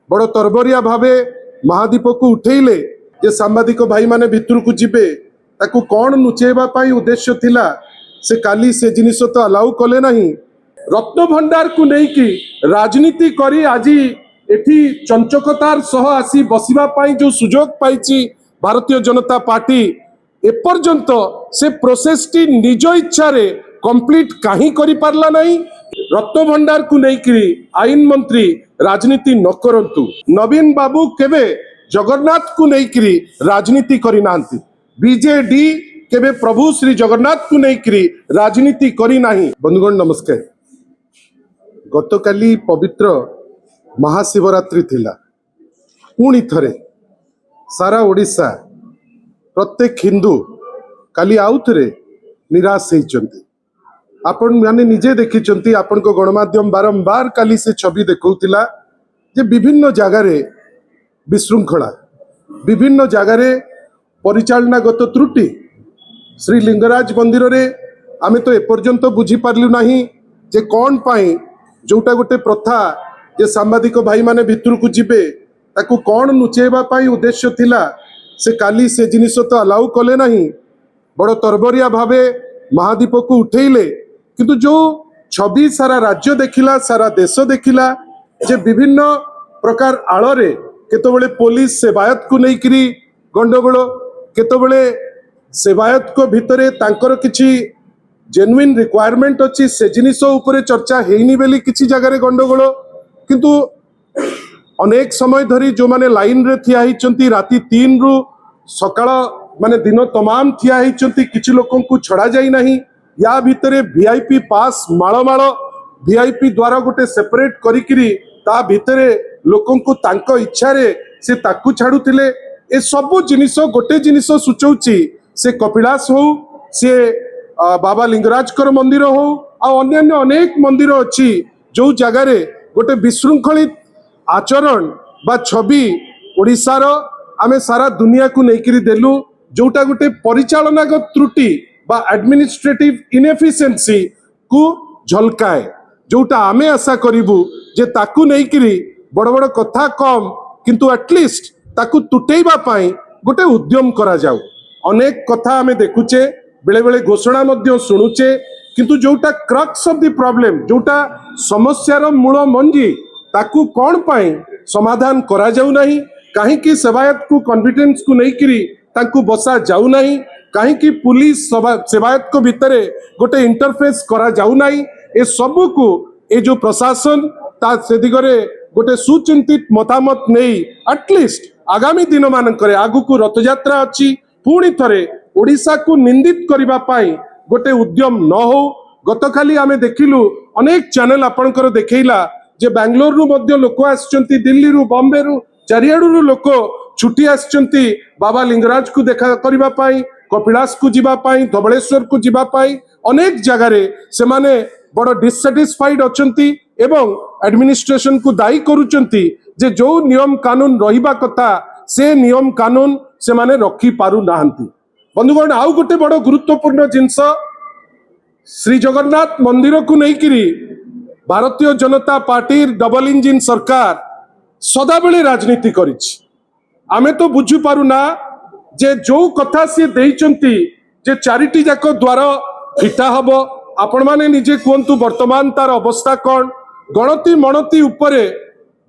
बड़ तरबरिया भावे महादीप को उठेले जे सांबादिक भाई माने भितर को जीवे ताकू कौन लुचेबा पाई उद्देश्य थिला से काली से जिनिस तो अलाउ कले नहीं। रत्न भंडार को लेकिन राजनीति करी आज एठी चंचकतार सह आसी बसिबा पाई जो सुजोग पाइची भारतीय जनता पार्टी एपर्यंत से प्रोसेस टी निज इच्छा रे कंप्लीट कहीं करि पारला नहीं। रत्न भंडार को लेकिन आईन मंत्री राजनीति न करंतु। नवीन बाबू केबे जगन्नाथ को लेकिन राजनीति करि नांती। बीजेडी केबे प्रभु श्री जगन्नाथ को लेकिन राजनीति करि नाही। बंधुगण नमस्कार। गतकाली पवित्र महाशिवरात्रि थिला। पुणी थरे सारा ओडिशा प्रत्येक हिंदू काली आउ थे निराश होइचंती। आपण माने निजे देखिचंती। आपण को गणमाध्यम बारंबार काली से छवि देखौतिला जे विभिन्न जगार विशृंखला, विभिन्न जगार परिचालनागत त्रुटि। श्री लिंगराज मंदिर रे आमे तो एपर्यंत बुझी पारलु नाही जे कौन पाई जोटा गोटे प्रथा जे सांबादिक भाई माने भितर को जीवे ताकू कौन लुचेबा पाई उद्देश्य थिला से काली से जिनिस तो अलाउ कले नहीं। बड़ तरबरिया भावे महादीप को उठेले किंतु जो छवि सारा राज्य देखिला, सारा देश देखिला जे विभिन्न प्रकार आଳରେ केतबेले पुलिस सेवायत को लेकरी गंडगोल, केतबेले सेवायत को भितरे तांकर किछि जेन्युइन रिक्वायरमेंट अच्छी से जिनिस उपरे चर्चा हेनी बेली किछि जगह गंडगोल। किंतु अनेक समय धरी जो माने लाइन रे थिया हिचंती राती 3 रु सकाळ माने दिन तमाम थिया हिचंती किछि लोकन को छड़ा जाई नाही। या भितरे वीआईपी पास माळ वीआईपी द्वारा गोटे सेपरेट करिकिरी ता भितरे लोकन को तांको इच्छा रे से ताकू छाडुथिले। ए सब जिनिस गोटे जिनिस सुचौची से कपिलास हो, से बाबा लिंगराजकर मंदिर हो, आ अन्य अनेक मंदिर अच्छी जो जगार गोटे विशृंखलित आचरण बा छवि ओडिशार आमे सारा दुनिया को लेकर देलु। जोटा गोटे परिचालनागत त्रुटि बा एडमिनिस्ट्रेटिव इनएफिशिएंसी को झलकाए। जोटा आमे आशा करिबु जे ताकू लेकर बड़ बड़ कथा कम किंतु एटलिस्ट ताकू तुटेइबा पाई गोटे उद्यम करा जाऊ। अनेक कथा आमे देखुचे, बेले बेले घोषणा मध्य शुणुचे, किंतु जोटा क्रक्स ऑफ द प्रॉब्लम, जोटा समस्यार मूल मंजी ताकू कौन पाई समाधान करा जाऊ नहीं। कहीं की सेवायत को कॉन्फिडेंस को लेकरी ताकू बसा जाऊ नहीं, कहीं की पुलिस सेवायत को भितरे गोटे इंटरफेस करा जाऊ नहीं। ए सब को ए जो प्रशासन ता से दिगरे गोटे सुचिंतित मतामत नहीं एटलिस्ट आगामी दिन मानकरे आगु को रथ यात्रा अच्छी पुणी थरे ओडिशा को निंदित करिबा पाई गोटे उद्यम न हो। गतकाली आमे देखिलु अनेक चैनल आपनकर देखैला जे बेंगलोर रु मध्य लोक आछंती, दिल्ली रु, बॉम्बे रु, चारियाडु रु लोक छुट्टी आछंती बाबा लिंगराज को देखा करिबा पाई, कपिलास को जीवा पाई, धवळेश्वर को जीवा पाई। अनेक जगह रे से माने बड़ डिससैटिस्फाइड अछंती एवं एडमिनिस्ट्रेशन को दायी करूचंती जे जो नियम कानून रहिबा कथा से नियम कानून से माने रखी पारु नाहंती। बंधुगण आउ गोटे बड़ गुरुत्वपूर्ण जिनस श्री जगन्नाथ मंदिर को लेकर Bharatiya Janata party double engine सरकार सदाबेले राजनीति करिछि। आमे तो बुझी पारु ना जे जो कथा सी देइचंती जे चारिटी जाक द्वार फिटा हबो। आपण माने निजे कहंतु वर्तमान तार अवस्था कौन। गणति मणति उपरे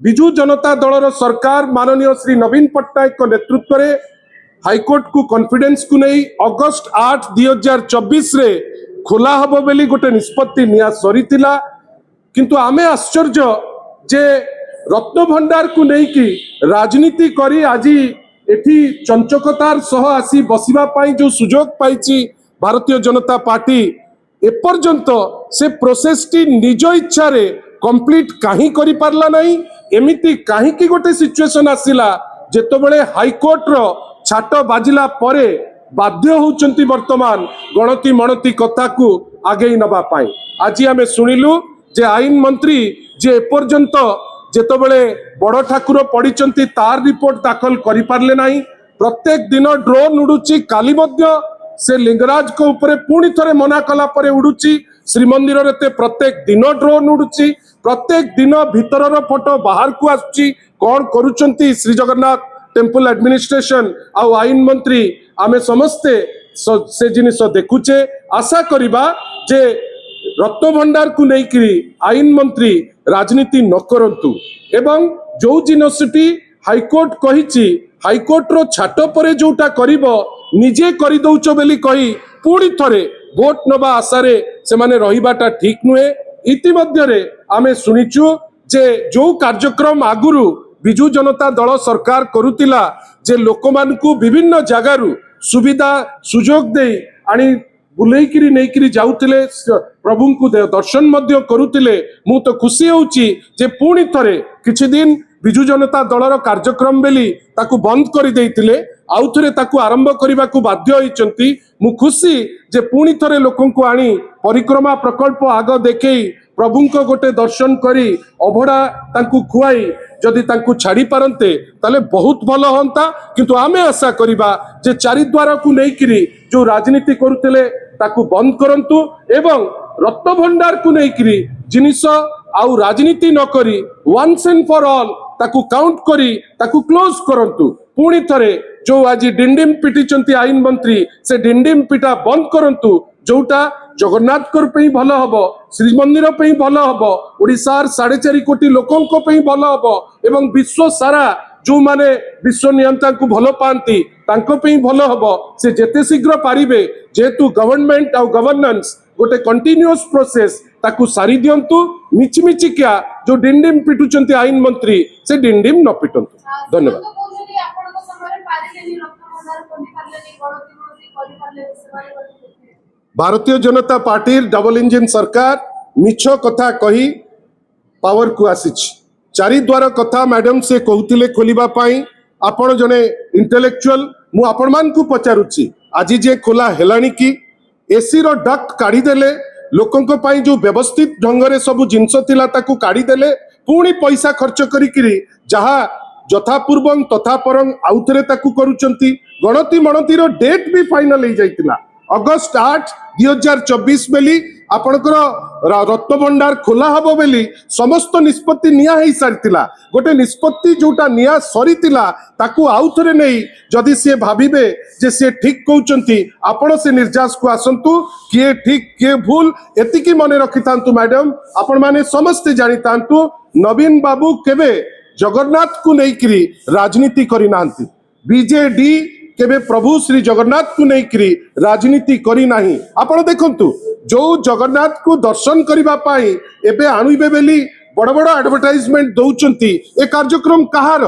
बिजू जनता दलर सरकार माननीय श्री नवीन पट्टनायक नेतृत्व रे हाईकोर्ट को कॉन्फिडेंस को नहीं अगस्त 8, 2024 रे खोला हबो बेली गोटे निष्पत्ति निया सरीतिला। किंतु आमे आश्चर्य जे रत्न भंडार को लेकिन राजनीति करी आज एठी चंचकतार सह आसी बसिबा पाई जो सुजोग पाइची भारतीय जनता पार्टी एपर्यंत से प्रोसेस टी निज इच्छा रे कंप्लीट कहीं करि पारला नहीं। एमिति कहीं की गोटे सिचुएशन आसिला जेतबेले हाईकोर्ट रो छाट बाजिला परे बाध्य होउचंती वर्तमान गणति मणति कथा को आगे नबा पाई। आज आमे सुनिलु जे आईन मंत्री जे एपर्यंत जेतबेले बड़ ठाकुर पड़ीचंती तार रिपोर्ट दाखल करि पारले नाही। प्रत्येक दिन ड्रोन उडुची, काली मध्य से लिंगराज को ऊपर पुणी थरे मना कला परे उडुची। श्रीमंदिर रे ते प्रत्येक दिन ड्रोन उडुची, प्रत्येक दिन भितरर फोटो बाहर को आसुची कौन करुचंती श्री जगन्नाथ टेम्पल एडमिनिस्ट्रेशन आउ आईन मंत्री आमे समस्ते से जिनिस देखुचे आशा करिबा जे रत्न भंडार को लेकिरी आईन मंत्री राजनीति न करंतु एवं जो जिनसटी हाईकोर्ट कहिछि हाईकोर्ट रो छाट परे जोटा करिवो निजे करि दउछ बेली कहि पुणी थरे भोट नबा आशारे से माने रहिबाटा ठीक नुहे। इतिमध्यरे आमे सुनिचु जे जो कार्यक्रम आगुरु बिजु जनता दल सरकार करुतिला जे लोकमानकु विभिन्न जगारु सुविधा सुजोग दे आनी बुलेकिरी नेकिरी जाउतिले प्रभु को दर्शन मध्य करुतिले मु तो खुशी होउची जे पुणी थरे किछि दिन बिजु जनता दलर कार्यक्रम बेली ताकू बंद कर देइतिले आउ थरे ताकू आरंभ करबा को बाध्य होइचंती। मु खुशी जे पुणी थरे लोकन को आनी परिक्रमा प्रकल्प आग देखेई प्रभुंको गोटे दर्शन करी अभड़ा तांकू खुआई जदि तांकू छाड़ी पारंते ताले बहुत भल होंता। किंतु आमे आशा करिबा जे चारिद्वार को लेकिरी जो राजनीति करुतिले ताकू बंद करंतु एवं रत्न भंडार को लेकिरी जिनिस आउ राजनीति न करी वंस एंड फॉर ऑल ताकू काउंट करी ताकू क्लोज करंतु। पुणी थरे जो आज डिंडिम पिटिचंती आईन मंत्री से डिंडिम पिटा बंद करंतु जोटा जगन्नाथ कर पे भल हबो श्री मंदिर पे भल हबो ओडिसार 4.5 कोटी लोकन को पे भल हबो एवं विश्व सारा जो माने विश्व नियंता को भल पांती तांको पे भल हबो से जेते शीघ्र पारिबे जेतु गवर्नमेंट और गवर्नेंस गोटे कंटिन्यूअस प्रोसेस ताकू सारी दियंतु मिचमिची क्या जो डिंडिम पिटुचंती आईन मंत्री से डिंडिम न पिटंतु। धन्यवाद। Bharatiya Janata party double engine सरकार मिछ कथा कही पावर को आसीछि चारिद्वार कथा मैडम से कहूतिले खोलिबा पाई आपण जने इंटेलेक्चुअल मु आपण मान को पचारुछि आज जे खोला हेलानी कि एसी रो डक्ट काढी देले लोकन को पाई जो व्यवस्थित ढंगरे सब जिंस थिला ताकू काढी देले पुणी पैसा खर्च करी जहा जथा पूर्वं तथा परं आउथरे ताकू करूचंती गणति मणति रो डेट भी फाइनल हो जाइतिला अगस्त 8 2024 बेली आपणकर रत्न भंडार खोला हबो बेली समस्त निष्पत्ति निया हेई सारितिला गोटे निष्पत्ति जोटा निया सरीतिला ताकू आउथरे नै जदि से भाबिबे जे से ठीक कहउचंती आपण से निर्जास को आसंतु किए ठीक किए भूल एतिकी मने रखितांतु मैडम आपण माने समस्त जानितांतु नवीन बाबू केबे जगन्नाथ को लेकिरी राजनीति करी नांती बीजेडी केबे प्रभु श्री जगन्नाथ को लेकिरी राजनीति करी नाही। आपण देखंतु जो जगन्नाथ को दर्शन करिबा पाई एबे आनुबे बेली बड़ बड़ एडवर्टाइजमेंट दउचंती ए कार्यक्रम कहार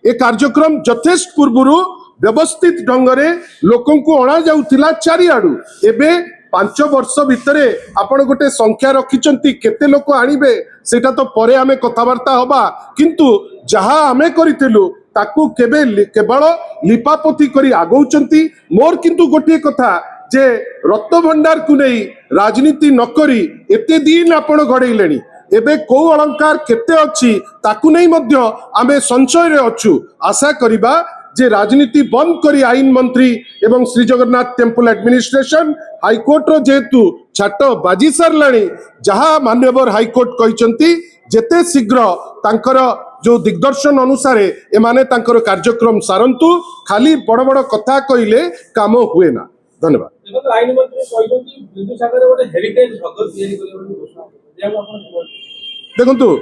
ए कार्यक्रम यथेष्ट पूर्वरु व्यवस्थित ढंगरे लोकन को अणा जाउथिला चारिआडू एबे 5 वर्ष भितरे आपण गोटे संख्या रखिचंती केते लोक आनिबे सेटा तो परे आमे कथावार्ता होबा किंतु जहा आमे करिथिलु ताकू केबे केवल लिपापोती करी आगौचंती। मोर किंतु गोटे कथा जे रत्न भंडार को नहीं राजनीति न करी एते दिन आपण घड़ेलेनी एबे को अलंकार केते अछि ताकू नहीं मध्य आमे संशय रे अछु आशा करिबा जे राजनीति बंद करी आईन मंत्री एवं Shri Jagannath temple administration high court रो जेतु छाट बाजी सारलाणी जहा मान्यवर हाईकोर्ट कहिसंती जेते शीघ्र तांकर जो दिग्दर्शन अनुसार एमाने तांकर कार्यक्रम सारंतु खाली बड़ बड़ कथा कहिले काम हुए ना। धन्यवाद। आईन मंत्री कहिसंती बिंदुसागर गोटे हेरिटेज हगर तयारी करियो घोषणा जे आपण देखंतु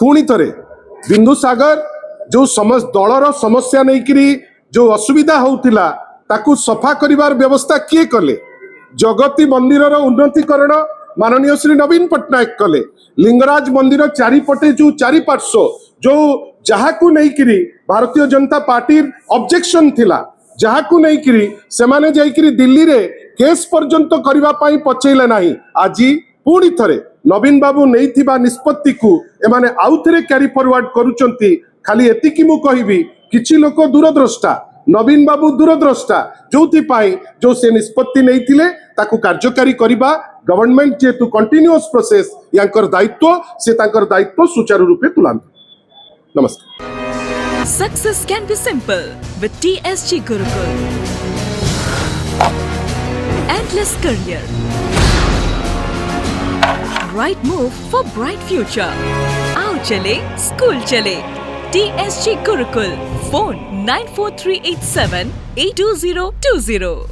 पुणी थरे बिंदुसागर जो समस्त दलर समस्या नहीं करी जो असुविधा होउतिला ताकू सफा करिवार व्यवस्था किए कले जगती मंदिर उन्नतीकरण माननीय श्री नवीन पट्टनायक कले लिंगराज मंदिर चारिपटे जो चारिपार्श्व जो जहाकू नहीं करी भारतीय जनता पार्टी ऑब्जेक्शन थिला जहाकू नहीं करी सेमाने जाई करी दिल्ली रे केस पर्यंत करिवा पाई पचैले नाही आज पुणी थरे नवीन बाबू नैथिबा निष्पत्ति को एमाने आउथरे कैरी फॉरवर्ड करूचंती। खाली एतिकी मु कहिबी किछि लोक दूरद्रष्टा नवीन बाबू दूरद्रष्टा जोथि पाई जो से निष्पत्ति नहीं थिले ताकू कार्यकारी करिबा गवर्नमेंट जेतु कंटिन्यूअस प्रोसेस यांकर दायित्व से तांकर दायित्व सुचारू रूपे तुलांत। नमस्कार। Success can be simple with TSG Gurukul. Endless career, Right move for bright future. Aao chale, school chale. TSG Gurukul. Phone 94387 82020.